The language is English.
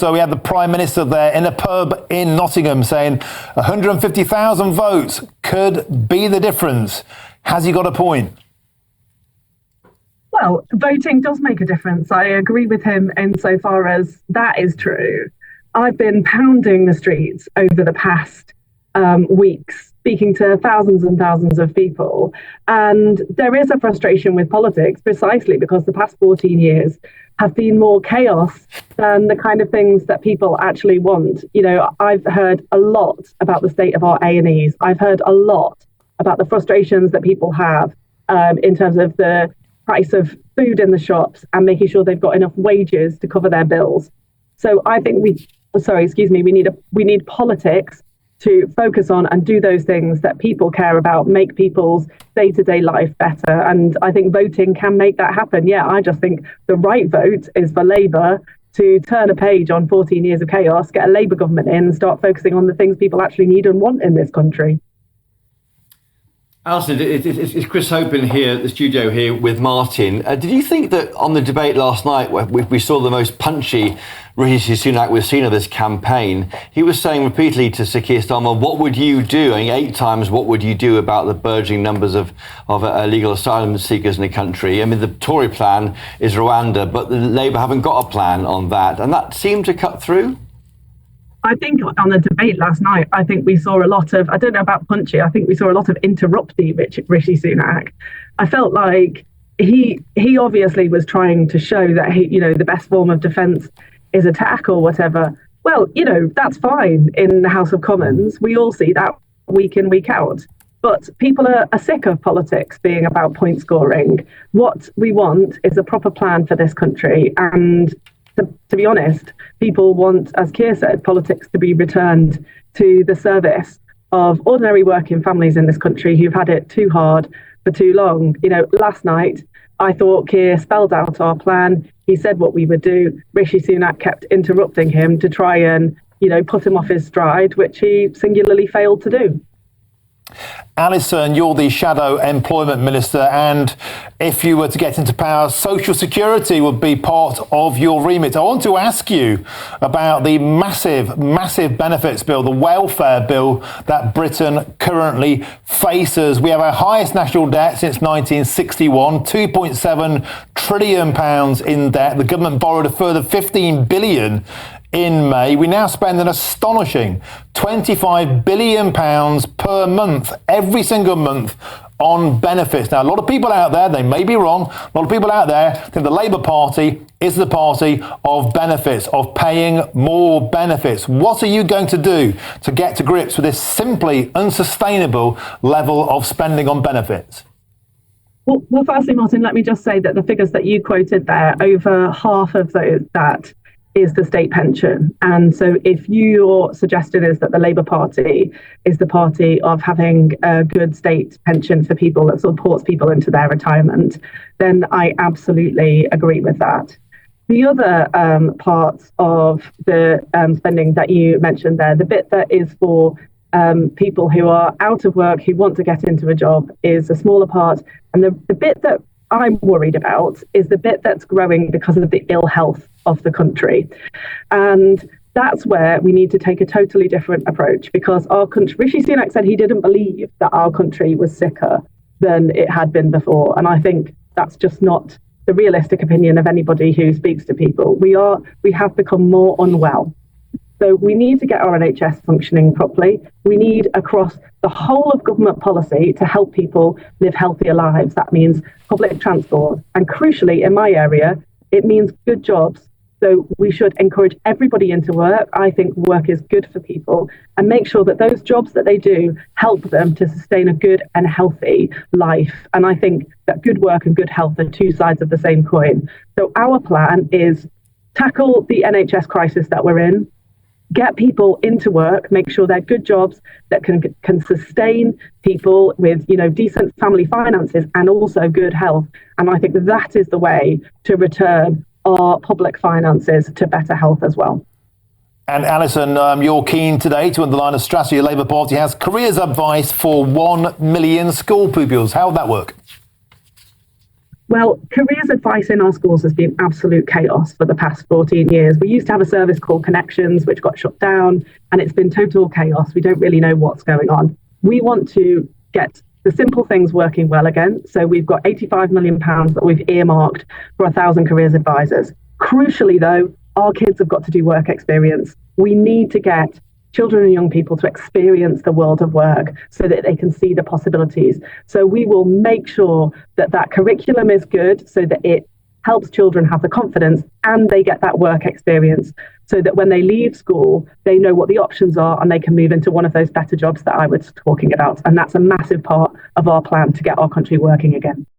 so, we had the Prime Minister there in a pub in Nottingham saying 150,000 votes could be the difference. Has he got a point? Well, voting does make a difference. I agree with him insofar as that is true. I've been pounding the streets over the past weeks, speaking to thousands and thousands of people. And there is a frustration with politics precisely because the past 14 years have been more chaos than the kind of things that people actually want. You know, I've heard a lot about the state of our A&Es. I've heard a lot about the frustrations that people have in terms of the price of food in the shops and making sure they've got enough wages to cover their bills. So I think we need politics to focus on and do those things that people care about, make people's day-to-day life better. And I think voting can make that happen. Yeah, I just think the right vote is for Labour to turn a page on 14 years of chaos, get a Labour government in, and start focusing on the things people actually need and want in this country. Alison, it's Chris Hope in here, the studio here with Martin. Did you think that on the debate last night, where we saw the most punchy Rishi Sunak we've seen of this campaign, he was saying repeatedly to Sir Keir Starmer, what would you do? I mean, 8 times, what would you do about the burgeoning numbers of illegal asylum seekers in the country? I mean, the Tory plan is Rwanda, but the Labour haven't got a plan on that. And that seemed to cut through. I think on the debate last night, I think we saw a lot of, I don't know about punchy, I think we saw a lot of interrupty Rishi Sunak. I felt like he obviously was trying to show that the best form of defence is attack or whatever. Well, that's fine in the House of Commons. We all see that week in, week out. But people are sick of politics being about point scoring. What we want is a proper plan for this country. And to be honest, people want, as Keir said, politics to be returned to the service of ordinary working families in this country who've had it too hard for too long. Last night, I thought Keir spelled out our plan. He said what we would do. Rishi Sunak kept interrupting him to try and, put him off his stride, which he singularly failed to do. Alison, you're the Shadow Employment Minister, and if you were to get into power, social security would be part of your remit. I want to ask you about the massive benefits bill, the welfare bill that Britain currently faces. We have our highest national debt since 1961, £2.7 trillion in debt. The government borrowed a further £15 billion in May. We now spend an astonishing £25 billion per month, every single month, on benefits. Now, a lot of people out there, they may be wrong, a lot of people out there think the Labour Party is the party of benefits, of paying more benefits. What are you going to do to get to grips with this simply unsustainable level of spending on benefits? Well, firstly, Martin, let me just say that the figures that you quoted there, over half of that is the state pension. And so if your suggestion is that the Labour Party is the party of having a good state pension for people that supports people into their retirement, then I absolutely agree with that. The other parts of the spending that you mentioned there, the bit that is for people who are out of work, who want to get into a job, is a smaller part. And the bit that I'm worried about is the bit that's growing because of the ill health of the country. And that's where we need to take a totally different approach, because our country, Rishi Sunak said he didn't believe that our country was sicker than it had been before. And I think that's just not the realistic opinion of anybody who speaks to people. We have become more unwell. So we need to get our NHS functioning properly. We need, across the whole of government policy, to help people live healthier lives. That means public transport. And crucially, in my area, it means good jobs. So we should encourage everybody into work. I think work is good for people, and make sure that those jobs that they do help them to sustain a good and healthy life. And I think that good work and good health are two sides of the same coin. So our plan is tackle the NHS crisis that we're in, get people into work, make sure they're good jobs that can sustain people with, decent family finances and also good health. And I think that is the way to return our public finances to better health as well. And Alison, you're keen today to underline a strategy the Labour Party has, careers advice for 1 million school pupils. How would that work? Well, careers advice in our schools has been absolute chaos for the past 14 years. We used to have a service called Connections, which got shut down, and it's been total chaos. We don't really know what's going on. We want to get the simple things working well again. So we've got £85 million that we've earmarked for 1,000 careers advisors. Crucially, though, our kids have got to do work experience. We need to get children and young people to experience the world of work so that they can see the possibilities. So we will make sure that that curriculum is good so that it helps children have the confidence and they get that work experience so that when they leave school, they know what the options are and they can move into one of those better jobs that I was talking about. And that's a massive part of our plan to get our country working again.